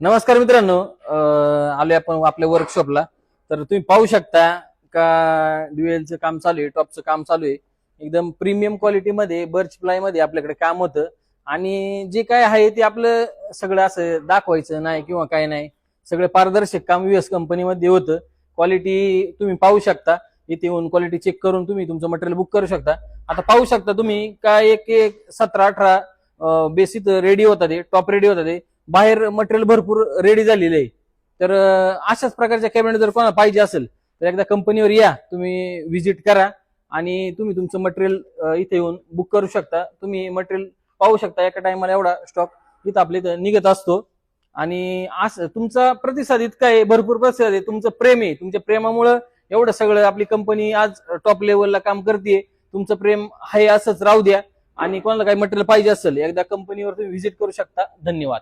नमस्कार मित्रांनो, आलोय आपण आपल्या वर्कशॉपला. तर तुम्ही पाहू शकता का ड्युएलचं काम चालू आहे, टॉपचं काम चालू आहे. एकदम प्रीमियम क्वालिटीमध्ये बर्च प्लाय मध्ये आपल्याकडे काम होतं. आणि जे काय आहे ते आपलं सगळं असं दाखवायचं नाही किंवा काय नाही, सगळं पारदर्शक काम यूएस कंपनीमध्ये होतं. क्वालिटी तुम्ही पाहू शकता, इथे येऊन क्वालिटी चेक करून तुम्ही तुमचं मटेरियल बुक करू शकता. आता पाहू शकता तुम्ही का एक एक 17-18 बेसिक रेडी होता, ते टॉप रेडी होता, ते बाहेर मटेरियल भरपूर रेडी झालेले आहे. तर अशाच प्रकारच्या कॅबिनेट जर कोणाला पाहिजे असेल तर एकदा कंपनीवर या, तुम्ही व्हिजिट करा आणि तुम्ही तुमचं मटेरियल इथे येऊन बुक करू शकता. तुम्ही मटेरियल पाहू शकता, एका टाइमला एवढा स्टॉक इथं आपल्या इथं निघत असतो. आणि असं तुमचा प्रतिसाद इतका आहे, भरपूर प्रतिसाद आहे, तुमचं प्रेम आहे. तुमच्या प्रेमामुळे एवढं सगळं आपली कंपनी आज टॉप लेवलला काम करते. तुमचं प्रेम आहे असंच राहू द्या. आणि कोणाला काही मटेरियल पाहिजे असेल एकदा कंपनीवर तुम्ही व्हिजिट करू शकता. धन्यवाद.